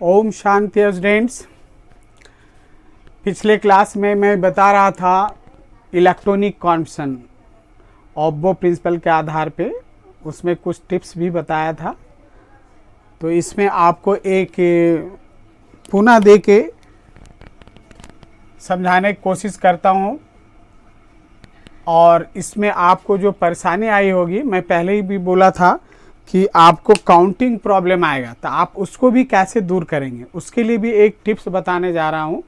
Om Shanti students. पिछले class में मैं बता रहा था इलेक्ट्रॉनिक कॉन्फिगरेशन ऑब्बो प्रिंसिपल के आधार पे, उसमें कुछ टिप्स भी बताया था। तो इसमें आपको एक पुनः दे के समझाने की कोशिश करता हूँ। और इसमें आपको जो परेशानी आई होगी, मैं पहले ही भी बोला था कि आपको काउंटिंग प्रॉब्लम आएगा, तो आप उसको भी कैसे दूर करेंगे उसके लिए भी एक टिप्स बताने जा रहा हूँ।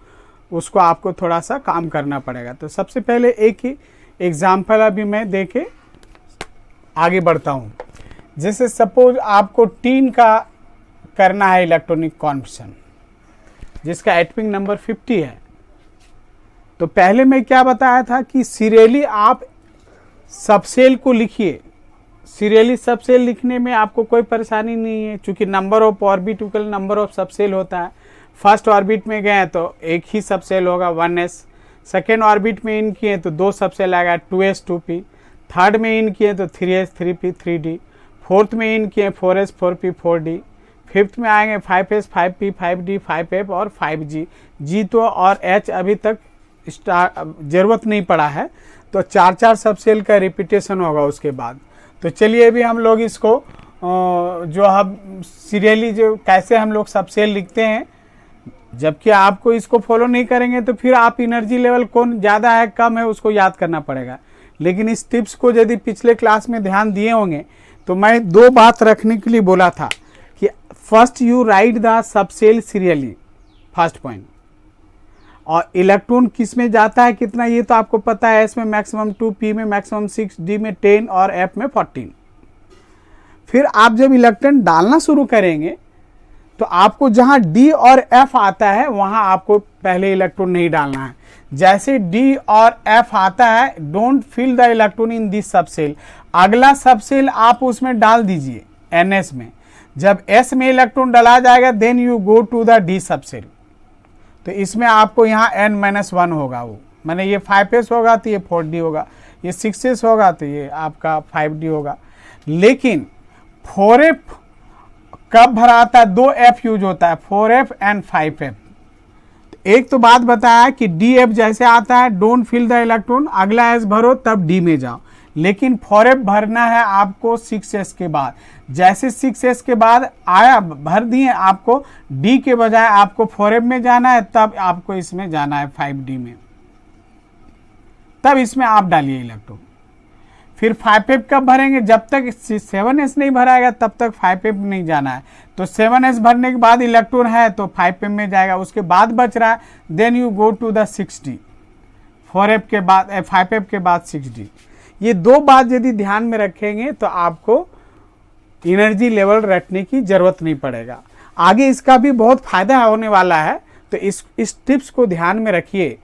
उसको आपको थोड़ा सा काम करना पड़ेगा। तो सबसे पहले एक ही एग्जाम्पल अभी मैं दे के आगे बढ़ता हूँ। जैसे सपोज आपको टीन का करना है इलेक्ट्रॉनिक कॉन्फिगरेशन, जिसका एटॉमिक नंबर 50 है। तो पहले मैं क्या बताया था कि सीरियली आप सबसेल को लिखिए। सीरियली सबसेल लिखने में आपको कोई परेशानी नहीं है, क्योंकि number of orbit equal number of subshell होता है। फर्स्ट ऑर्बिट में गए तो एक ही सबसेल होगा 1s, सेकेंड ऑर्बिट में इन किए तो 2 सबसेल आएगा 2s 2p, थर्ड में इन किए तो 3s 3p 3d, फोर्थ में इन किए 4s 4p 4d, फिफ्थ में आएंगे 5s 5p 5d 5f और 5g। जी तो और h अभी तक जरूरत नहीं पड़ा है, तो 4 सबसेल का रिपीटेशन होगा उसके बाद। तो चलिए अभी हम लोग इसको जो हम सीरियली जो कैसे हम लोग सबसेल लिखते हैं, जबकि आपको इसको फॉलो नहीं करेंगे तो फिर आप एनर्जी लेवल कौन ज़्यादा है कम है उसको याद करना पड़ेगा। लेकिन इस टिप्स को यदि पिछले क्लास में ध्यान दिए होंगे तो मैं 2 बात रखने के लिए बोला था कि first you right the subshell serially, first point. और इलेक्ट्रॉन किस में जाता है कितना ये तो आपको पता है। एस में मैक्सिमम 2, पी में मैक्सिमम 6, डी में 10 और एफ में 14। फिर आप जब इलेक्ट्रॉन डालना शुरू करेंगे तो आपको जहां डी और एफ आता है वहां आपको पहले इलेक्ट्रॉन नहीं डालना है। जैसे डी और एफ आता है, don't fill the electron in this subshell, अगला सबसेल आप उसमें डाल दीजिए एनएस में। जब एस में इलेक्ट्रॉन डाला जाएगा then you go to the d subshell. तो इसमें आपको यहाँ n-1 होगा, वो मैंने ये 5s होगा तो ये 4d होगा, ये 6s होगा तो ये आपका 5d होगा। लेकिन 4f कब भरा आता है? 2f यूज होता है, 4f एंड 5f। एक तो बात बताया कि df जैसे आता है डोंट फिल द इलेक्ट्रॉन, अगला s भरो तब d में जाओ। लेकिन 4f भरना है आपको 6s के बाद। जैसे 6s के बाद आया भर दिए, आपको d के बजाय आपको 4f में जाना है, तब आपको इसमें जाना है 5d में, तब इसमें आप डालिए इलेक्ट्रॉन। फिर 5f कब भरेंगे? जब तक 7s नहीं भराएगा तब तक 5f नहीं जाना है। तो 7s भरने के बाद इलेक्ट्रॉन है तो 5f में जाएगा, उसके बाद बच रहा है then you go to the 6d, 4f के बाद 5f के बाद 6d। ये 2 बात यदि ध्यान में रखेंगे तो आपको एनर्जी लेवल रखने की जरूरत नहीं पड़ेगा। आगे इसका भी बहुत फायदा होने वाला है, तो इस टिप्स को ध्यान में रखिए।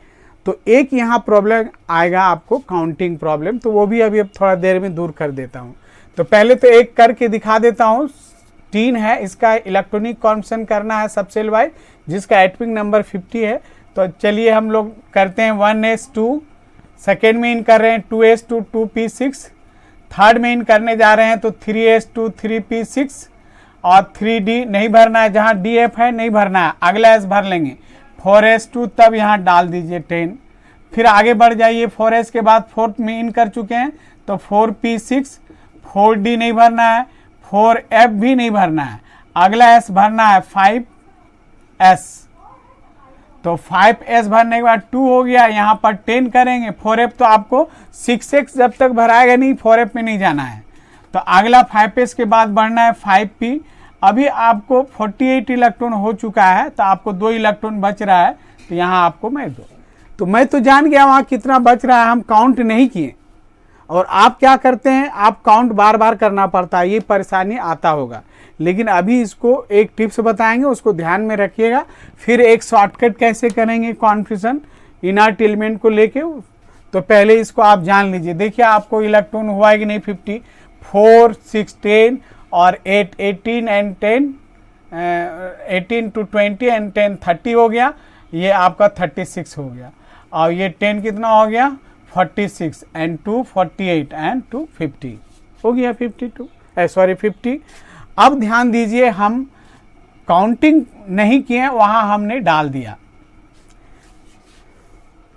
तो एक यहाँ प्रॉब्लम आएगा आपको काउंटिंग प्रॉब्लम, तो वो भी अभी अब थोड़ा देर में दूर कर देता हूँ। तो पहले तो एक करके दिखा देता हूँ। टीन है, इसका इलेक्ट्रॉनिक कॉन्फिगरेशन करना है सबसेल वाइज, जिसका एटॉमिक नंबर 50 है। तो चलिए हम लोग करते हैं 1s2, सेकेंड में इन कर रहे हैं 2s2 2p6, थर्ड में इन करने जा रहे हैं तो 3s2 3p6 और 3d नहीं भरना है, जहां df है नहीं भरना है, अगला s भर लेंगे 4s2, तब यहां डाल दीजिए 10। फिर आगे बढ़ जाइए, 4s के बाद फोर्थ में इन कर चुके हैं तो 4p6, 4d नहीं भरना है, 4f भी नहीं भरना है, अगला s भरना है 5s। तो 5s भरने के बाद 2 हो गया, यहाँ पर 10 करेंगे। 4f तो आपको 6x जब तक भराएगा नहीं 4f में नहीं जाना है। तो अगला 5s के बाद बढ़ना है 5p। अभी आपको 48 इलेक्ट्रॉन हो चुका है, तो आपको 2 इलेक्ट्रॉन बच रहा है, तो यहाँ आपको मैं दो। तो मैं तो जान गया वहाँ कितना बच रहा है, हम काउंट नहीं किए। और आप क्या करते हैं, आप काउंट बार बार करना पड़ता है, ये परेशानी आता होगा। लेकिन अभी इसको एक टिप्स बताएंगे, उसको ध्यान में रखिएगा। फिर एक शॉर्टकट कैसे करेंगे कॉन्फिगरेशन इनर्ट एलिमेंट को लेके, तो पहले इसको आप जान लीजिए। देखिए आपको इलेक्ट्रॉन हुआ है कि नहीं 50, 4 6 10 और 8 18 एंड 10 18 to 20 एंड 10 30 हो गया, ये आपका 36 हो गया। और ये 10 कितना हो गया 46 एंड 2 48 एंड 2 50 हो गया 52 50। अब ध्यान दीजिए, हम काउंटिंग नहीं किए वहां हमने डाल दिया।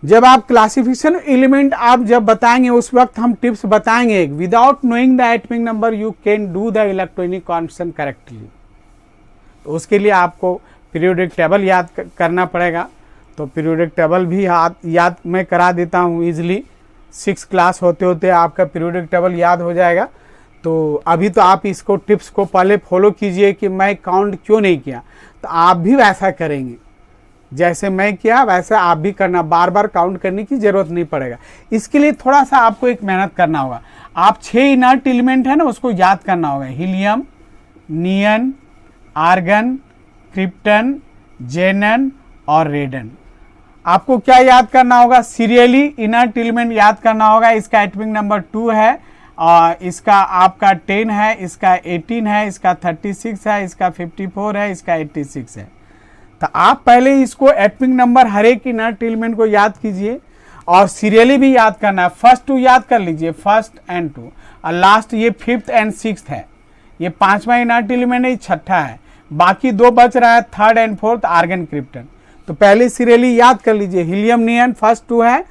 जब आप क्लासिफिकेशन एलिमेंट आप जब बताएंगे उस वक्त हम टिप्स बताएंगे। Without knowing the atomic number you can do the electronic configuration correctly. तो उसके लिए आपको पीरियोडिक टेबल याद करना पड़ेगा। तो पीरियोडिक टेबल भी याद मैं करा देता हूँ इजीली। 6 क्लास होते होते आपका पीरियोडिक टेबल याद हो जाएगा। तो अभी तो आप इसको टिप्स को पहले फॉलो कीजिए कि मैं काउंट क्यों नहीं किया, तो आप भी वैसा करेंगे। जैसे मैं किया वैसे आप भी करना, बार बार काउंट करने की ज़रूरत नहीं पड़ेगा। इसके लिए थोड़ा सा आपको एक मेहनत करना होगा। आप 6 इनर्ट एलिमेंट है ना, उसको याद करना होगा। हीलियम, नियन, आर्गन, क्रिप्टन, जेनन और रेडन। आपको क्या याद करना होगा? सीरियली इनर्ट एलिमेंट याद करना होगा। इसका एटॉमिक नंबर 2 है, और इसका आपका 10 है, इसका 18 है, इसका 36 है, इसका 54 है, इसका 86 है। तो आप पहले इसको एटॉमिक नंबर हर एक इनर्ट एलिमेंट को याद कीजिए और सीरियली भी याद करना है। फर्स्ट 2 याद कर लीजिए, फर्स्ट एंड 2, और लास्ट ये 5th एंड 6th है। ये 5वां इनर्ट एलिमेंट है, 6ठा है। बाकी 2 बच रहा है, 3rd and 4th argon krypton. तो पहले सीरियली याद कर लीजिए। हीलियम नियन फर्स्ट 2 है।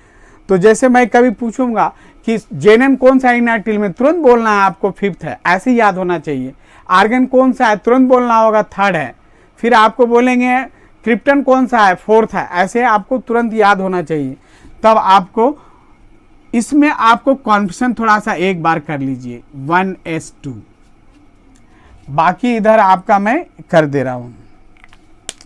तो जैसे मैं कभी पूछूंगा कि जेनन कौन सा इनर्ट एलिमेंट, तुरंत बोलना है आपको 5th है, ऐसे याद होना चाहिए। आर्गन कौन सा है, तुरंत बोलना होगा 3rd है। फिर आपको बोलेंगे क्रिप्टन कौन सा है, 4th है। ऐसे आपको तुरंत याद होना चाहिए। तब आपको इसमें आपको कॉन्फिगरेशन थोड़ा सा एक बार कर लीजिए 1s2। बाकी इधर आपका मैं कर दे रहा हूँ।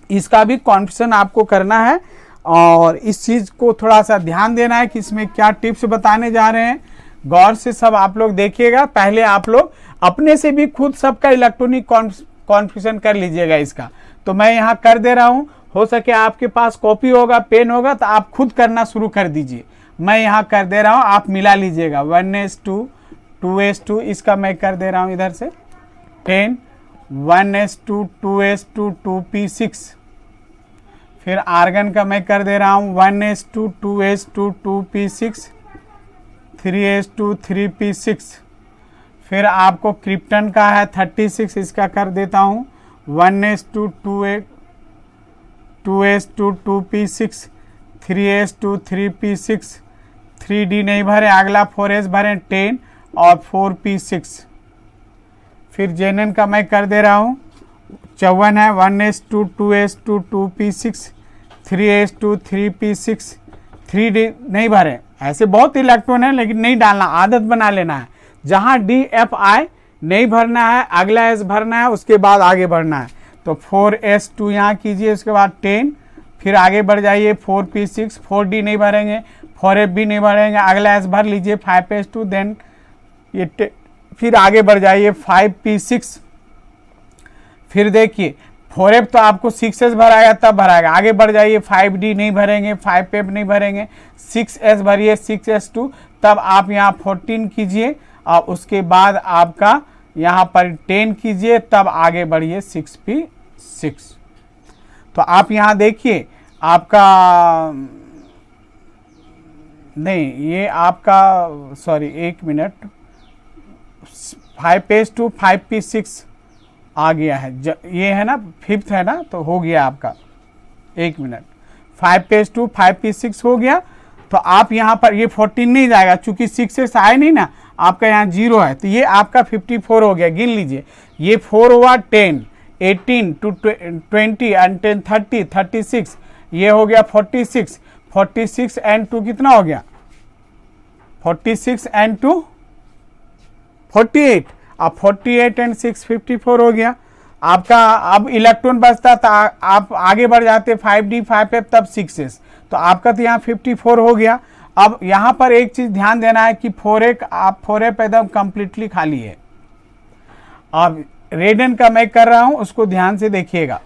इसका भी कॉन्फिगरेशन आपको करना है और इस चीज़ को थोड़ा सा ध्यान देना है कि इसमें क्या टिप्स बताने जा रहे हैं। गौर से सब आप लोग देखिएगा। पहले आप लोग अपने से भी खुद सबका इलेक्ट्रॉनिक कॉन्फिगरेशन कर लीजिएगा इसका। तो मैं यहाँ कर दे रहा हूँ। हो सके आपके पास कॉपी होगा, पेन होगा, तो आप खुद करना शुरू कर दीजिए। मैं यहाँ कर दे रहा हूँ, आप मिला लीजिएगा। 1s2, 2s2, इसका मैं कर दे रहा हूँ इधर से 10, 1s2, 2s2, 2p6। फिर आर्गन का मैं कर दे रहा हूँ 1s2, 2s2, 2p6, 3s2, 3p6। फिर आपको क्रिप्टन का है 36, इसका कर देता हूँ 1s2, 2s2, 2p6, 3s2, 3p6, 3d नहीं भरे, अगला 4s भरे 10 और 4p6। फिर जेनन का मैं कर दे रहा हूँ 54 है, 1s2, 2s2, 2p6, 3s2, 3p6, 3d नहीं भरे। ऐसे बहुत इलेक्ट्रॉन है लेकिन नहीं डालना, आदत बना लेना है। जहाँ डी एफ आए नहीं भरना है, अगला एस भरना है, उसके बाद आगे बढ़ना है। तो 4s2 यहाँ कीजिए, उसके बाद 10, फिर आगे बढ़ जाइए 4p6, 4d नहीं भरेंगे, 4f भी नहीं भरेंगे, अगला एस भर लीजिए 5s2, देन ये फिर आगे बढ़ जाइए 5p6। फिर देखिए 4f तो आपको 6s भराएगा तब भराएगा, आगे बढ़ जाइए 5d नहीं भरेंगे, 5f नहीं भरेंगे, 6s भरिए 6s2, तब आप यहाँ 14 कीजिए और उसके बाद आपका यहाँ पर 10 कीजिए, तब आगे बढ़िए 6p6। तो आप यहाँ देखिए आपका नहीं, ये आपका सॉरी 1 मिनट, 5s2, 5p6 आ गया है। ये है ना 5th है ना, तो हो गया आपका 1 मिनट, 5s2, 5p6 हो गया। तो आप यहाँ पर ये 14 नहीं जाएगा, चूंकि 6s आए नहीं ना, आपका यहाँ 0 है, तो ये आपका 54 हो गया। गिन लीजिए, ये 4 हुआ 10, 18 to 20 and 10 30, 36, ये हो गया 46, 46 and 2 कितना हो गया, 46 and 2 48, अब 48 and 6 54 हो गया आपका। अब इलेक्ट्रॉन बचता था, आप आगे बढ़ जाते 5d 5f तब 6s, तो आपका तो यहाँ 54 हो गया। अब यहाँ पर एक चीज ध्यान देना है कि 4f आप 4f एकदम कंप्लीटली खाली है। अब रेडन का मैं कर रहा हूं, उसको ध्यान से देखिएगा।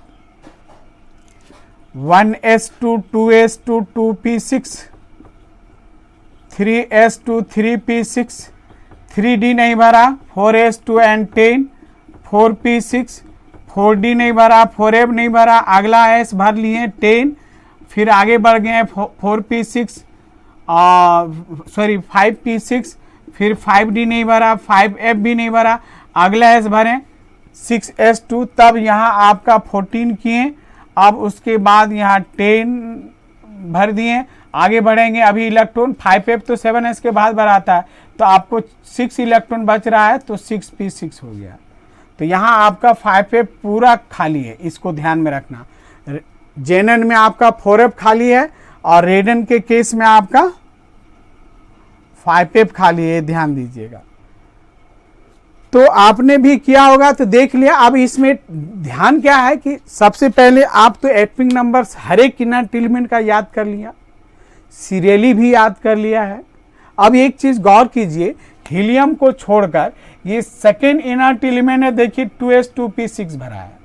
1s2, 2s2, 2p6, 3s2, 3p6, 3d नहीं भरा, 4s2 and 10, 4p6, 4d नहीं भरा, 4f नहीं भरा, अगला s भर लिए 10, फिर आगे बढ़ गए 4p6 सॉरी 5p6, फिर 5d नहीं भरा, 5f भी नहीं भरा, अगला s भरें 6s2, तब यहाँ आपका 14 किए, अब उसके बाद यहाँ 10 भर दिए, आगे बढ़ेंगे। अभी इलेक्ट्रॉन 5f तो 7s के बाद भराता है, तो आपको 6 इलेक्ट्रॉन बच रहा है, तो 6p6 हो गया। तो यहाँ आपका 5f पूरा खाली है, इसको ध्यान में रखना। जेनन में आपका 4f खाली है और रेडन के केस में आपका 5f खाली है, ध्यान दीजिएगा। तो आपने भी किया होगा तो देख लिया। अब इसमें ध्यान क्या है कि सबसे पहले आप तो एटॉमिक नंबर्स हर एक इनर्ट एलिमेंट का याद कर लिया, सीरियली भी याद कर लिया है। अब एक चीज गौर कीजिए, हीलियम को छोड़कर ये सेकेंड इनर्ट एलिमेंट है, देखिए 2s2p6 भरा है।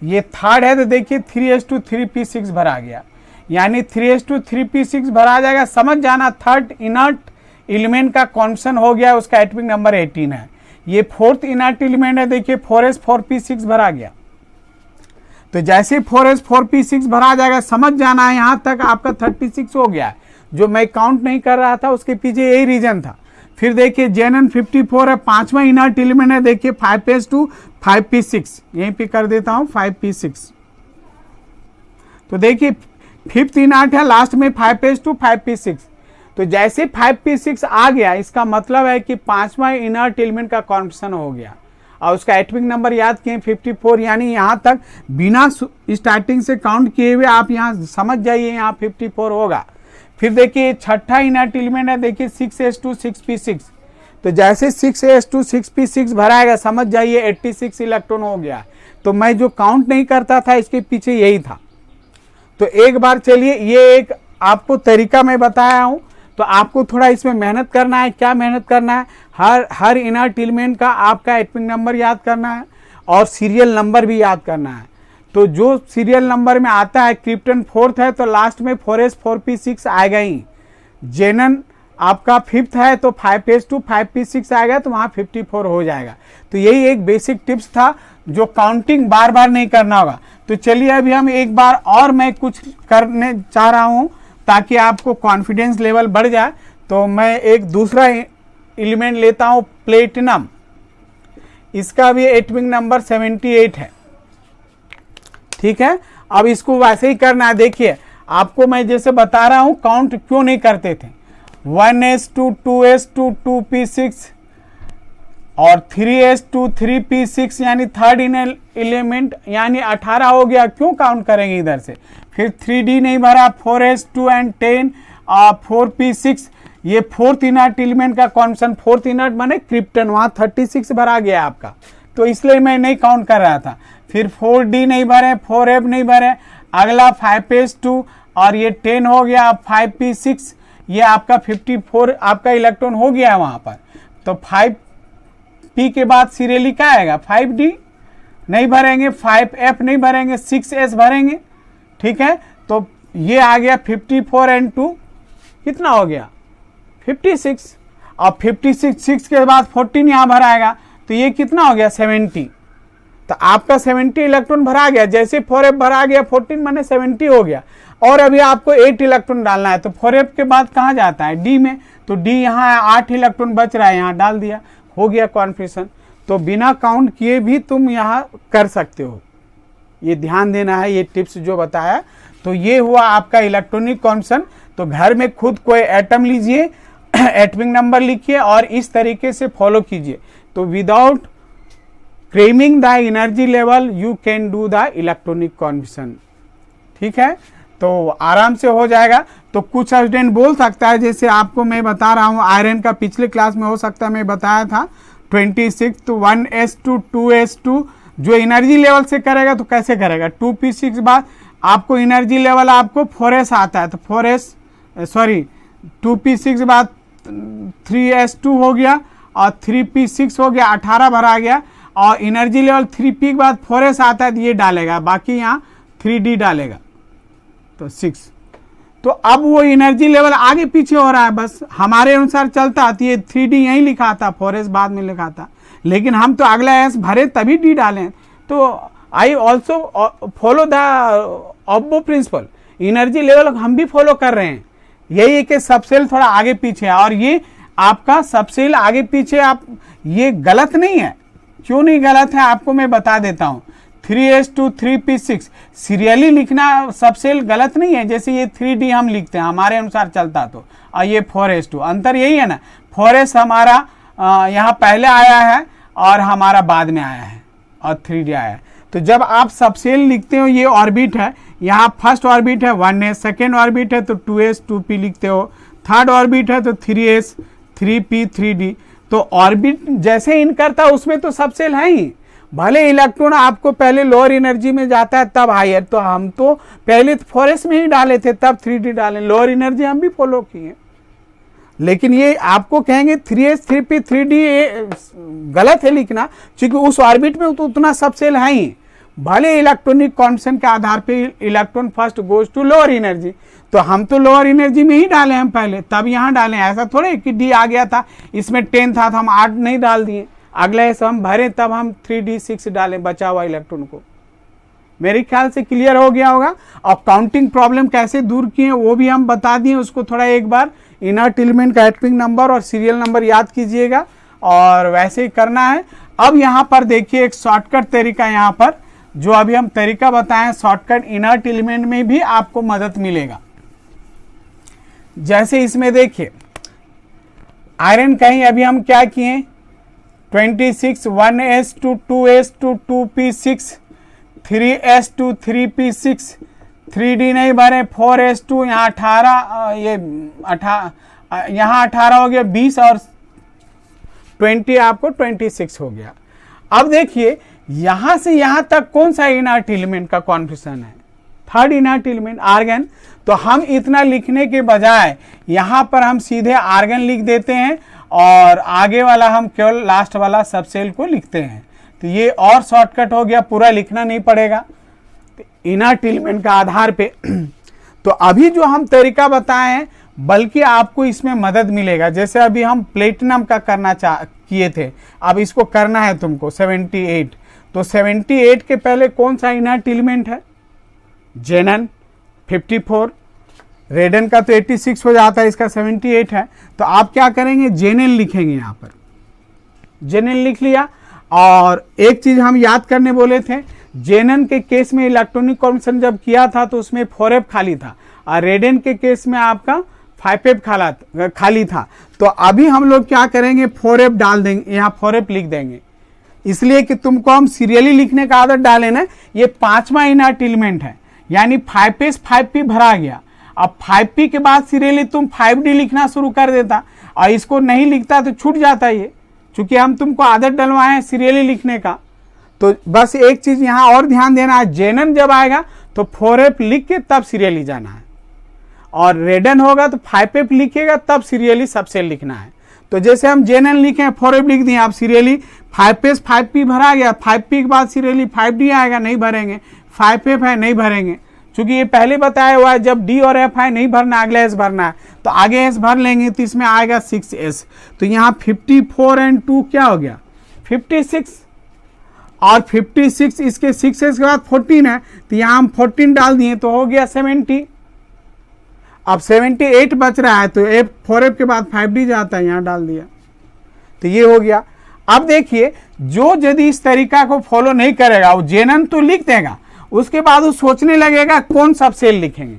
ये थर्ड है तो देखिए 3s2 भरा गया, यानी 3s2 भरा जाएगा। समझ जाना थर्ड इनर्ट एलिमेंट का कॉन्स्टेंट हो गया, उसका एटॉमिक नंबर 18 है। ये फोर्थ इनर्ट एलिमेंट है, देखिए 4s4p6 भरा गया। तो जैसे 4s4p6 भरा जाएगा, समझ जाना है यहाँ तक आपका 36 हो गया है। जो मैं काउंट नहीं कर रहा था उसके पीछे यही रीजन था। फिर देखिए जेनन 54 है, पांचवा इनर्ट एलिमेंट है, देखिए 5s2 5p6, यहीं पे कर देता हूं 5p6। तो देखिए फिफ्थ इनर्ट है, लास्ट में 5s2 5p6। तो जैसे 5p6 आ गया, इसका मतलब है कि पांचवा इनर्ट एलिमेंट का कॉन्स्टेंट हो गया और उसका एटॉमिक नंबर याद किए 54, यानी यहाँ तक बिना स्टार्टिंग से काउंट किए हुए आप यहाँ समझ जाइए यहाँ 54 होगा। फिर देखिए छठा इनर्ट एलिमेंट है, देखिए 6s2 6p6। तो जैसे 6s2 6p6 भराएगा, समझ जाइए 86 इलेक्ट्रॉन हो गया। तो मैं जो काउंट नहीं करता था इसके पीछे यही था। तो एक बार चलिए, ये एक आपको तरीका मैं बताया हूं, तो आपको थोड़ा इसमें मेहनत करना है। क्या मेहनत करना है? हर इनर्ट एलिमेंट का आपका एटॉमिक नंबर याद करना है और सीरियल नंबर भी याद करना है। तो जो सीरियल नंबर में आता है, क्रिप्टन 4th है तो लास्ट में 4s4p6 आएगा ही। जेनन आपका 5th है तो 5s2 5p6 आएगा, तो वहां 54 हो जाएगा। तो यही एक बेसिक टिप्स था जो काउंटिंग बार बार नहीं करना होगा। तो चलिए अभी हम एक बार और मैं कुछ करने चाह रहा हूं ताकि आपको कॉन्फिडेंस लेवल बढ़ जाए। तो मैं एक दूसरा एलिमेंट लेता हूं, प्लेटिनम। इसका भी एटॉमिक नंबर 78 है, ठीक है। अब इसको वैसे ही करना है। देखिए आपको मैं जैसे बता रहा हूं काउंट क्यों नहीं करते थे, 1s2 2s2 2p6 और 3s2 3p6, यानी थर्ड इनर एलिमेंट यानी 18 हो गया। क्यों काउंट करेंगे इधर से? फिर 3d नहीं भरा, 4s2 एंड 10 और 4p6, ये फोर्थ इनर्ट एलिमेंट का कॉन्स्टेंट, फोर्थ इनर्ट माने क्रिप्टन, वहां 36 भरा गया आपका, तो इसलिए मैं नहीं काउंट कर रहा था। फिर 4d नहीं भरे, 4f नहीं भरे, अगला 5s2 और ये 10 हो गया, 5p6, ये आपका 54 आपका इलेक्ट्रॉन हो गया है वहां पर। तो 5p के बाद सीरियली क्या आएगा? 5d नहीं भरेंगे, 5f नहीं भरेंगे, 6s भरेंगे, ठीक है। तो ये आ गया 54 एंड 2 कितना हो गया? 56। और 56 के बाद 14 यहां भराएगा, तो ये कितना हो गया? 70। तो आपका 70 इलेक्ट्रॉन भरा गया। जैसे 4f भरा गया, 14 माने 70 हो गया। और अभी आपको 8 इलेक्ट्रॉन डालना है, तो 4f के बाद कहाँ जाता है? d में। तो d यहाँ है, 8 इलेक्ट्रॉन बच रहा है, यहाँ डाल दिया, हो गया कॉन्फिगरेशन। तो बिना काउंट किए भी तुम यहाँ कर सकते हो, ये ध्यान देना है, ये टिप्स जो बताया। तो ये हुआ आपका इलेक्ट्रॉनिक कॉन्स्टेंट। तो घर में खुद कोई एटम लीजिए, एटॉमिक नंबर लिखिए और इस तरीके से फॉलो कीजिए। तो without cramming the energy level you can do the electronic configuration, ठीक है। तो आराम से हो जाएगा। तो कुछ स्टूडेंट बोल सकता है, जैसे आपको मैं बता रहा हूं, आयरन का पिछले क्लास में हो सकता है मैं बताया था 26, तो 1s2 2s2 जो एनर्जी लेवल से करेगा तो कैसे करेगा? 2p6 बाद आपको एनर्जी लेवल आपको 4s आता है, तो 2p6 बाद 3s2 हो गया और 3p6 हो गया, 18 भरा गया। और एनर्जी लेवल 3p के बाद 4s आता है तो ये डालेगा, बाकी यहाँ 3d डालेगा, तो 6। तो अब वो एनर्जी लेवल आगे पीछे हो रहा है, बस हमारे अनुसार चलता। तो ये 3d यहीं लिखा था, 4s बाद में लिखा था, लेकिन हम तो अगला s भरे तभी d डालें। तो I also follow the aufbau principle, energy level हम भी फॉलो कर रहे हैं। यही है कि सबसेल थोड़ा आगे पीछे है, और ये आपका सबसेल आगे पीछे आप, ये गलत नहीं है, क्यों नहीं गलत है आपको मैं बता देता हूँ। 3s2 3p6 सीरियली लिखना सबसेल गलत नहीं है, जैसे ये 3d हम लिखते हैं हमारे अनुसार चलता तो, और ये 4s2, अंतर यही है ना, 4s हमारा यहाँ पहले आया है और हमारा बाद में आया है और 3d आया है। तो जब आप सबसेल लिखते हो, ये ऑर्बिट है, यहाँ फर्स्ट ऑर्बिट है 1s, सेकेंड ऑर्बिट है तो 2s 2p लिखते हो, थर्ड ऑर्बिट है तो 3s 3p 3d। तो ऑर्बिट जैसे इन करता है उसमें तो सबसेल है ही, भले इलेक्ट्रॉन आपको पहले लोअर एनर्जी में जाता है तब हायर, तो हम तो पहले 4s में ही डाले थे तब 3d डाले, लोअर एनर्जी हम भी फॉलो किए। लेकिन ये आपको कहेंगे 3s 3p 3d गलत है लिखना, क्योंकि उस ऑर्बिट में तो उतना सबसेल है ही, भले इलेक्ट्रॉनिक कॉन्स्टेंट के आधार पे electron first goes to lower energy, तो हम तो लोअर एनर्जी में ही डाले हम पहले तब यहाँ डाले, ऐसा थोड़े कि डी आ गया था इसमें 10 था तो हम 8 नहीं डाल दिए, अगले से हम भरे तब हम 3d6 डाले बचा हुआ इलेक्ट्रॉन को। मेरे ख्याल से क्लियर हो गया होगा। और काउंटिंग प्रॉब्लम कैसे दूर किए वो भी हम बता दिए, उसको थोड़ा एक बार इनर्ट एलिमेंट का एटॉमिक नंबर और सीरियल नंबर याद कीजिएगा और वैसे ही करना है। अब यहाँ पर देखिए एक शॉर्टकट तरीका, यहाँ पर जो अभी हम तरीका बताएं शॉर्टकट इनर्ट एलिमेंट में भी आपको मदद मिलेगा। जैसे इसमें देखिए आयरन कहीं अभी हम क्या किए 26 1s2 2s2 2p6 3s2 3p6 3d नहीं भरे 4s2 यहाँ 18 ये यहाँ 18 हो गया 20 और 20 आपको 26 हो गया। अब देखिए यहां से यहां तक कौन सा इनर्ट एलिमेंट का कॉन्फिगरेशन है, थर्ड इनर्ट एलिमेंट आर्गन। तो हम इतना लिखने के बजाय यहां पर हम सीधे आर्गन लिख देते हैं और आगे वाला हम केवल लास्ट वाला सबसेल को लिखते हैं, तो ये और शॉर्टकट हो गया, पूरा लिखना नहीं पड़ेगा इनर्ट एलिमेंट का आधार पे। तो अभी जो हम तरीका बताए हैं बल्कि आपको इसमें मदद मिलेगा, जैसे अभी हम प्लेटिनम का करना किए थे, अब इसको करना है तुमको 78। तो 78 के पहले कौन सा इनर्ट एलिमेंट है, जेनन 54, रेडन का तो 86 हो जाता है, इसका 78 है। तो आप क्या करेंगे जेनन लिखेंगे, यहाँ पर जेनन लिख लिया। और एक चीज हम याद करने बोले थे, जेनन के केस में इलेक्ट्रॉनिक कॉन्फिगरेशन जब किया था तो उसमें 4f खाली था और रेडन के केस में आपका 5f खाली था। तो अभी हम लोग क्या करेंगे 4f डाल देंगे, यहाँ 4f लिख देंगे, इसलिए कि तुमको हम सीरियली लिखने का आदत डाले ना। ये पांचवा इनर्ट एलिमेंट है, यानी 5s 5p भरा गया। अब 5p के बाद सीरियली तुम 5d लिखना शुरू कर देता और इसको नहीं लिखता तो छूट जाता ये, चूंकि हम तुमको आदत डलवाए हैं सीरियली लिखने का। तो बस एक चीज यहाँ और ध्यान देना है, जेनन जब आएगा तो 4f लिख के तब सीरियली जाना है, और रेडन होगा तो 5f लिखेगा तब सीरियली सबसेल लिखना है। तो जैसे हम जेनन लिखे 4f लिख दिए, आप सीरियली 5s 5p भरा गया, 5p के बाद सीरियली 5d आएगा, नहीं भरेंगे, 5f है नहीं भरेंगे, क्योंकि ये पहले बताया हुआ है जब d और f है नहीं भरना, अगले s भरना है, तो आगे s भर लेंगे तो इसमें आएगा 6s। तो यहाँ 54 एंड 2 क्या हो गया 56, और 56 इसके 6s के बाद 14 है, तो यहाँ हम 14 डाल दिए तो हो गया 70। अब 78 बच रहा है तो 4f के बाद 5d जाता है, यहाँ डाल दिया, तो ये हो गया। अब देखिए जो यदि इस तरीका को फॉलो नहीं करेगा वो जेनन तो लिख देगा, उसके बाद वो सोचने लगेगा कौन सबसेल लिखेंगे,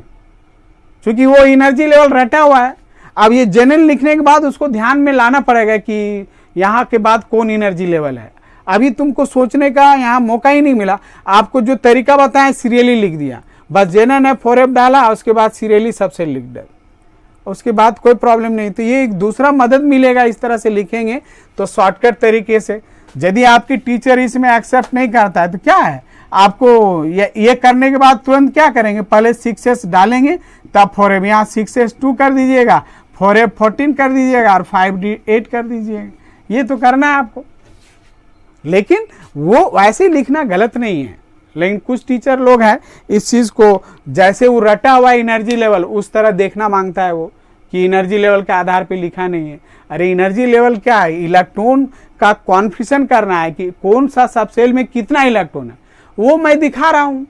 क्योंकि वो एनर्जी लेवल रटा हुआ है। अब ये जेनन लिखने के बाद उसको ध्यान में लाना पड़ेगा कि यहाँ के बाद कौन एनर्जी लेवल है। अभी तुमको सोचने का यहाँ मौका ही नहीं मिला, आपको जो तरीका बताया सीरियली लिख दिया, बस जेनन है 4f डाला, उसके बाद सीरियली सबसेल लिख दिया, उसके बाद कोई प्रॉब्लम नहीं। तो ये एक दूसरा मदद मिलेगा, इस तरह से लिखेंगे तो शॉर्टकट तरीके से। यदि आपकी टीचर इसमें एक्सेप्ट नहीं करता है तो क्या है, आपको ये करने के बाद तुरंत क्या करेंगे, पहले 6s डालेंगे तब 4f, यहाँ 6s 2 कर दीजिएगा, 4f 14 कर दीजिएगा और 5d 8 कर दीजिएगा, ये तो करना है आपको। लेकिन वो वैसे लिखना गलत नहीं है, लेकिन कुछ टीचर लोग हैं इस चीज को जैसे वो रटा हुआ एनर्जी लेवल उस तरह देखना मांगता है वो, कि एनर्जी लेवल के आधार पे लिखा नहीं है। अरे एनर्जी लेवल क्या है, इलेक्ट्रॉन का कॉन्फिगरेशन करना है कि कौन सा सबसेल में कितना इलेक्ट्रॉन है, वो मैं दिखा रहा हूं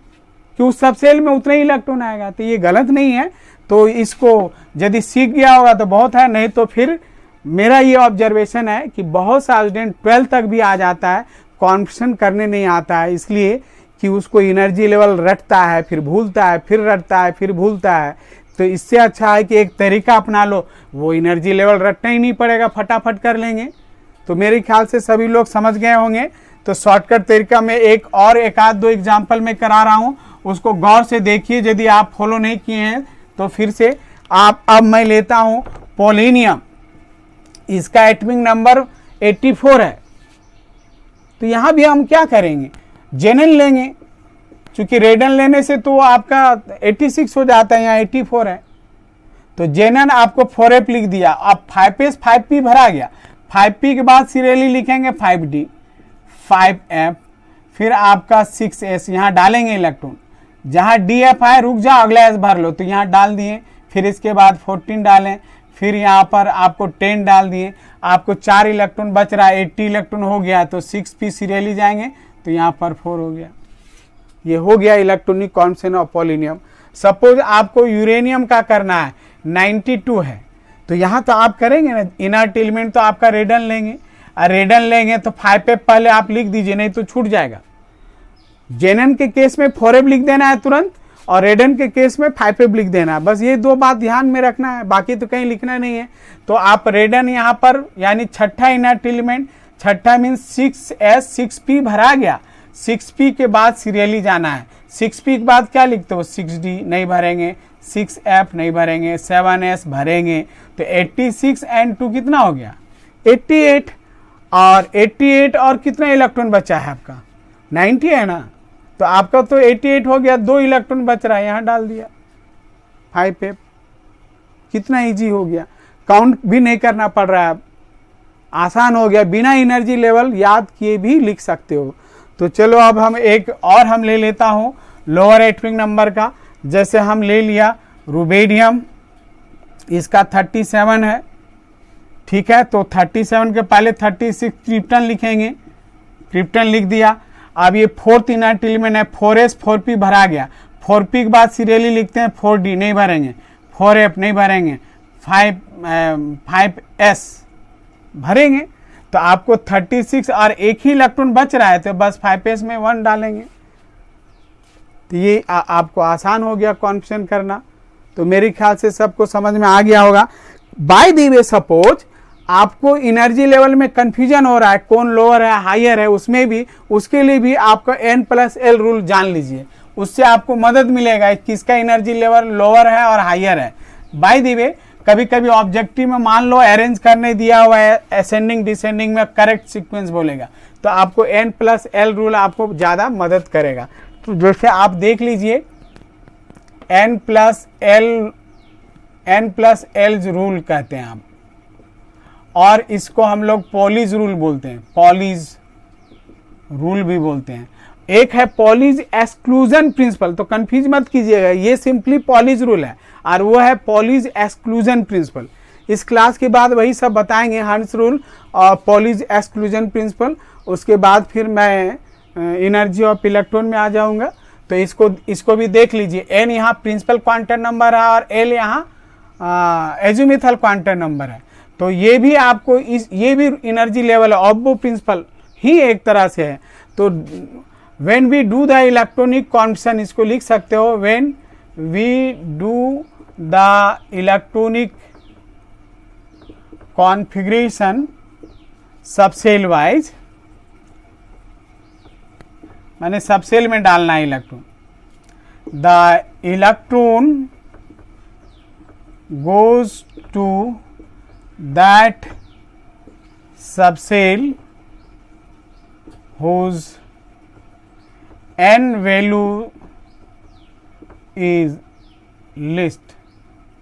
कि उस सबसेल में उतना ही इलेक्ट्रॉन आएगा, तो ये गलत नहीं है। तो इसको यदि सीख गया होगा तो बहुत है, नहीं तो फिर मेरा ये ऑब्जर्वेशन है कि बहुत सा स्टूडेंट 12 तक भी आ जाता है, कॉन्फिगरेशन करने नहीं आता है, इसलिए कि उसको एनर्जी लेवल रटता है, फिर भूलता है, फिर रटता है, फिर भूलता है। तो इससे अच्छा है कि एक तरीका अपना लो, वो एनर्जी लेवल रटना ही नहीं पड़ेगा, फटाफट कर लेंगे। तो मेरे ख्याल से सभी लोग समझ गए होंगे। तो शॉर्टकट तरीका में एक आध दो एग्जाम्पल में करा रहा हूँ, उसको गौर से देखिए। यदि आप फॉलो नहीं किए हैं तो फिर से आप, अब मैं लेता हूँ पोलिनियम, इसका एटॉमिक नंबर 84 है। तो यहाँ भी हम क्या करेंगे, जेनन लेंगे, क्योंकि रेडन लेने से तो आपका 86 हो जाता है, यहाँ 84 है। तो जेनन आपको 4f लिख दिया। अब 5s 5p भरा गया, 5p के बाद सीरियली लिखेंगे 5d 5f, फिर आपका 6s यहाँ डालेंगे इलेक्ट्रॉन, जहाँ df आए रुक जाओ, अगला s भर लो, तो यहाँ डाल दिए। फिर इसके बाद 14 डालें, फिर यहाँ पर आपको 10 डाल दिए, आपको 4 इलेक्ट्रॉन बच रहा है, 80 इलेक्ट्रॉन हो गया, तो 6p सीरियली जाएंगे, तो यहाँ पर 4 हो गया। ये हो गया electronic configuration of polonium. Suppose आपको यूरेनियम का करना है, 92 है, तो यहाँ तो आप करेंगे ना, इनर्ट एलिमेंट तो आपका रेडन लेंगे, और रेडन लेंगे तो 5f पहले आप लिख दीजिए, नहीं तो छूट जाएगा। जेनन के केस में 4f लिख देना है तुरंत, और रेडन के केस में 5f लिख देना है। बस ये दो बात ध्यान में रखना है, बाकी तो कहीं लिखना नहीं है। तो आप रेडन यहाँ पर, यानी छठा इनर्ट एलिमेंट, छठा मीन्स 6s 6p भरा गया, 6p के बाद सीरियली जाना है। 6p के बाद क्या लिखते हो, 6d नहीं भरेंगे, 6f नहीं भरेंगे, 7s भरेंगे। तो 86 एंड 2 कितना हो गया, 88, और 88 और कितना इलेक्ट्रॉन बचा है आपका, 90 है ना, तो आपका तो 88 हो गया, 2 इलेक्ट्रॉन बच रहा है, यहाँ डाल दिया 5f। कितना इजी हो गया, काउंट भी नहीं करना पड़ रहा है, आसान हो गया, बिना एनर्जी लेवल याद किए भी लिख सकते हो। तो चलो अब हम एक और हम ले लेता हूँ लोअर एटॉमिक नंबर का। जैसे हम ले लिया रुबेडियम, इसका 37 है, ठीक है। तो 37 के पहले 36 क्रिप्टन लिखेंगे, क्रिप्टन लिख दिया। अब ये 4th इनर्ट एलिमेंट है, 4s 4p भरा गया, 4p के बाद सीरियली लिखते हैं, 4d नहीं भरेंगे, 4f नहीं भरेंगे, 5s भरेंगे। तो आपको 36 और एक ही इलेक्ट्रॉन बच रहा है, तो बस 5s में 1 डालेंगे। तो ये आपको आसान हो गया कॉन्फिगरेशन करना। तो मेरे ख्याल से सबको समझ में आ गया होगा। बाय द वे, सपोज आपको एनर्जी लेवल में कंफ्यूजन हो रहा है, कौन लोअर है हायर है, उसमें भी, उसके लिए भी आपका n+l रूल जान लीजिए, उससे आपको मदद मिलेगा किसका एनर्जी लेवल लोअर है और हायर है। बाय द वे, कभी कभी ऑब्जेक्टिव में मान लो अरेंज करने दिया हुआ है, असेंडिंग डिसेंडिंग में करेक्ट सीक्वेंस बोलेगा, तो आपको n+l रूल आपको ज़्यादा मदद करेगा। तो जैसे आप देख लीजिए, n+l रूल कहते हैं आप, और इसको हम लोग पॉलीज रूल बोलते हैं, पॉलीज रूल भी बोलते हैं। एक है पॉलीज एक्सक्लूजन प्रिंसिपल, तो कंफ्यूज मत कीजिएगा, ये सिंपली पॉलीज रूल है, और वो है पॉलीज एक्सक्लूजन प्रिंसिपल। इस क्लास के बाद वही सब बताएंगे, हंस रूल और पॉलीज एक्सक्लूजन प्रिंसिपल। उसके बाद फिर मैं एनर्जी ऑफ इलेक्ट्रॉन में आ जाऊंगा। तो इसको भी देख लीजिए, n यहाँ प्रिंसिपल क्वांटम नंबर है और l यहाँ एजिमुथल क्वांटम नंबर है। तो ये भी आपको ये भी एनर्जी लेवल है, ऑब्बो प्रिंसिपल ही एक तरह से है। तो when we do the electronic configuration, इसको लिख सकते हो, when we do the electronic configuration subshell wise, माने सबसेल में डालना है electron, the electron goes to that subshell whose n value is least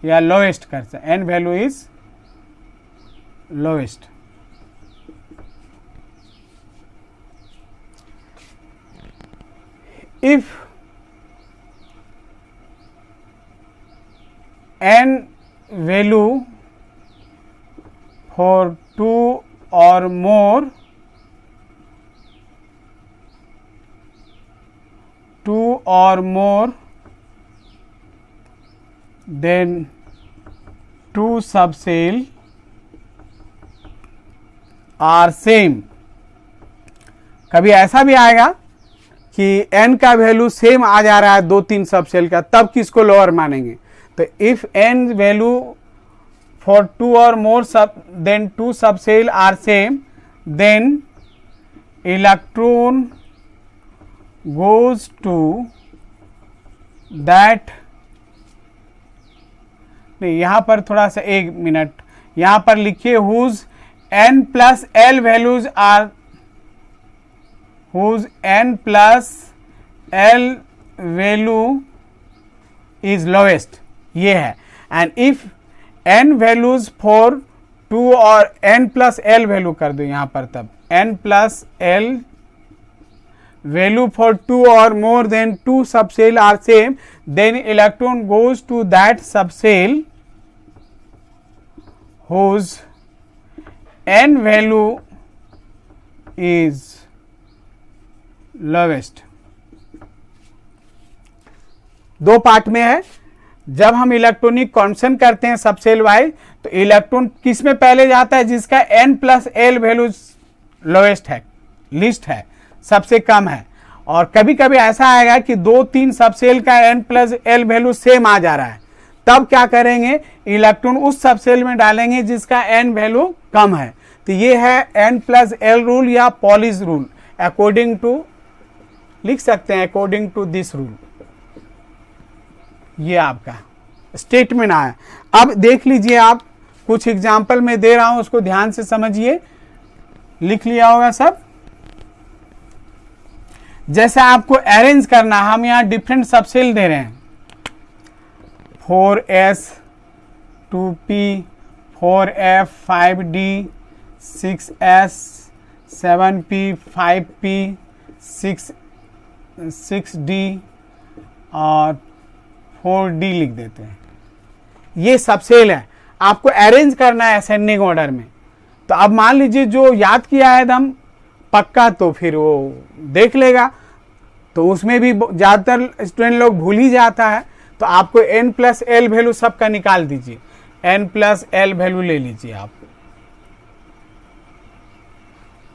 या lowest कर सकते, n value is lowest। if n value for 2 or more then 2 subcell are same, कभी ऐसा भी आएगा कि n का वैल्यू सेम आ जा रहा है 2-3 सबसेल का, तब किसको लोअर मानेंगे? तो इफ n वैल्यू फॉर 2 और more than 2 subshell are same, then electron goes to that, नहीं यहाँ पर थोड़ा सा 1 मिनट यहाँ पर लिखिए whose n plus l values are, whose n plus l value is lowest, ये है। and if n values for 2 और n plus l value कर दो यहाँ पर, तब n plus l value for 2 or more than 2 subcell are same, then electron goes to that subcell whose n value is lowest। दो part में है। जब हम इलेक्ट्रॉनिक कॉन्सन करते हैं सबसेल वाइज, तो इलेक्ट्रॉन किस में पहले जाता है? जिसका n plus L value lowest है, लिस्ट है, सबसे कम है। और कभी कभी ऐसा आएगा कि 2-3 सबसेल का n plus L value same आ जा रहा है, तब क्या करेंगे? इलेक्ट्रॉन उस सबसेल में डालेंगे जिसका n वैल्यू कम है। तो ये है n प्लस एल रूल या पॉलिश रूल, अकॉर्डिंग टू, लिख सकते हैं अकॉर्डिंग टू दिस रूल। ये आपका स्टेटमेंट आया। अब देख लीजिए, आप कुछ एग्जाम्पल में दे रहा हूं, उसको ध्यान से समझिए। लिख लिया होगा सब। जैसे आपको अरेंज करना, हम यहाँ डिफरेंट सबसेल दे रहे हैं, 4s 2p 4f 5d 6s 7p 5p 6d और 4d लिख देते हैं। ये सबसेल है, आपको अरेंज करना है असेंडिंग ऑर्डर में। तो अब मान लीजिए जो याद किया है एकदम पक्का, तो फिर वो देख लेगा। तो उसमें भी ज़्यादातर स्टूडेंट लोग भूल ही जाता है। तो आपको n प्लस एल वैल्यू सबका निकाल दीजिए, n प्लस एल वैल्यू ले लीजिए आप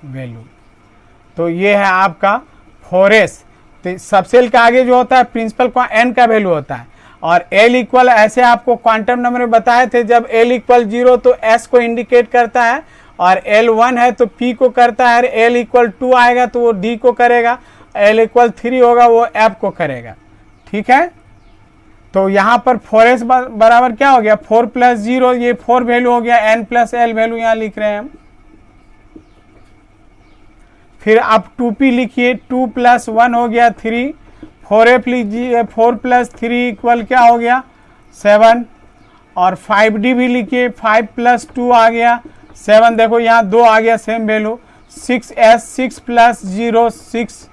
वैल्यू। तो ये है आपका 4s। तो सबसेल का आगे जो होता है प्रिंसिपल का n का वैल्यू होता है, और l इक्वल, ऐसे आपको क्वांटम नंबर में बताए थे, जब l इक्वल 0 तो s को इंडिकेट करता है, और l 1 है तो p को करता है, और l इक्वल 2 आएगा तो वो d को करेगा, l इक्वल 3 होगा वो f को करेगा। ठीक है। तो यहाँ पर 4s बराबर क्या हो गया? 4 प्लस 0, ये 4 वैल्यू हो गया, n प्लस एल वैल्यू यहाँ लिख रहे हैं हम। फिर आप 2p लिखिए, 2 प्लस 1 हो गया 3, 4f लीजिए, 4 प्लस 3 इक्वल क्या हो गया? 7, और 5d भी लिखिए, 5 प्लस 2 आ गया 7, देखो यहाँ 2 आ गया सेम वैल्यू। 6s 6 प्लस 0 6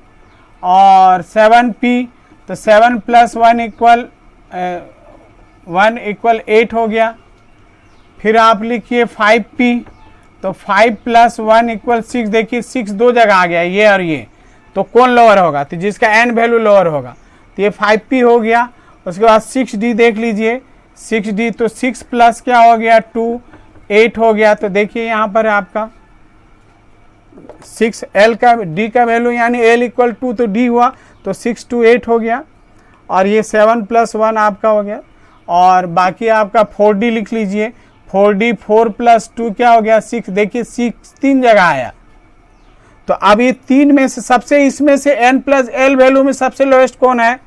और 7p, तो 7 प्लस 1 इक्वल 1 इक्वल 8 हो गया। फिर आप लिखिए 5p, तो 5 प्लस 1 इक्वल 6, देखिए 6 दो जगह आ गया, ये और ये, तो कौन लोअर होगा? तो जिसका n वैल्यू लोअर होगा, तो ये 5p हो गया। उसके बाद 6d देख लीजिए, 6d तो 6 प्लस क्या हो गया 2 8 हो गया। तो देखिए यहाँ पर आपका 6 l का d का वैल्यू यानी l इक्वल 2 तो d हुआ, तो 6 to 8 हो गया, और ये 7 प्लस 1 आपका हो गया। और बाकी आपका 4d लिख लीजिए, 4d 4 प्लस 2 क्या हो गया 6, देखिए 6 3 जगह आया। तो अब ये 3 में से सबसे, इसमें से n प्लस एल वैल्यू में सबसे लोएस्ट कौन है?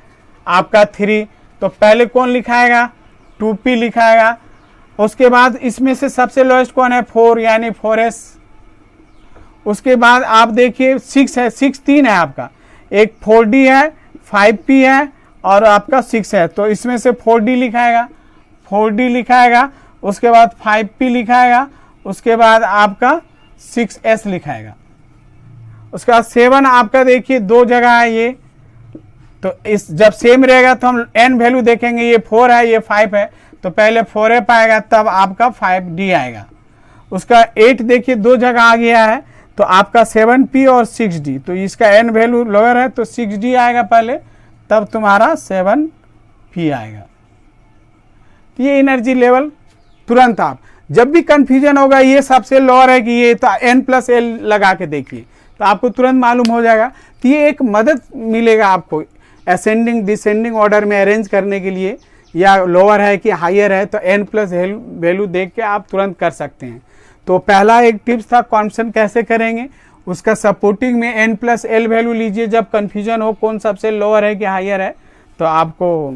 आपका 3। तो पहले कौन लिखाएगा? 2p लिखाएगा। उसके बाद इसमें से सबसे लोएस्ट कौन है? 4 यानी 4s। उसके बाद आप देखिए 6 है, 6 3 है आपका, एक 4d है, 5p है और आपका 6 है। तो इसमें से 4d लिखाएगा, 4d लिखाएगा, उसके बाद 5p लिखाएगा, उसके बाद आपका 6s लिखाएगा। उसके बाद 7 आपका देखिए 2 जगह है ये, तो इस जब सेम रहेगा तो हम n वैल्यू देखेंगे, ये 4 है ये 5 है, तो पहले 4f आएगा तब आपका 5d आएगा। उसका 8 देखिए 2 जगह आ गया है, तो आपका 7p और 6d, तो इसका n वैल्यू लोअर है तो 6d आएगा पहले, तब तुम्हारा 7p आएगा। ये एनर्जी लेवल तुरंत आप जब भी कंफ्यूजन होगा, ये सबसे लोअर है कि ये, तो n प्लस एल लगा के देखिए, तो आपको तुरंत मालूम हो जाएगा। तो ये एक मदद मिलेगा आपको असेंडिंग डिसेंडिंग ऑर्डर में अरेंज करने के लिए, या लोअर है कि हायर है, तो n प्लस वैल्यू देख के आप तुरंत कर सकते हैं। तो पहला एक टिप्स था कॉन्फिगरेशन कैसे करेंगे, उसका सपोर्टिंग में n प्लस एल वैल्यू लीजिए, जब कन्फ्यूजन हो कौन सबसे लोअर है कि हायर है तो आपको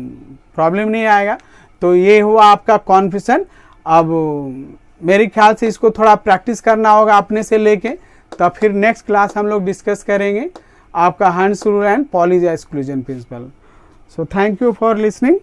प्रॉब्लम नहीं आएगा। तो ये हुआ आपका कॉन्फिगरेशन। अब मेरे ख्याल से इसको थोड़ा प्रैक्टिस करना होगा अपने से लेके, तो फिर नेक्स्ट क्लास हम लोग डिस्कस करेंगे आपका हंस rule and Pauli's exclusion principle. So thank you for listening.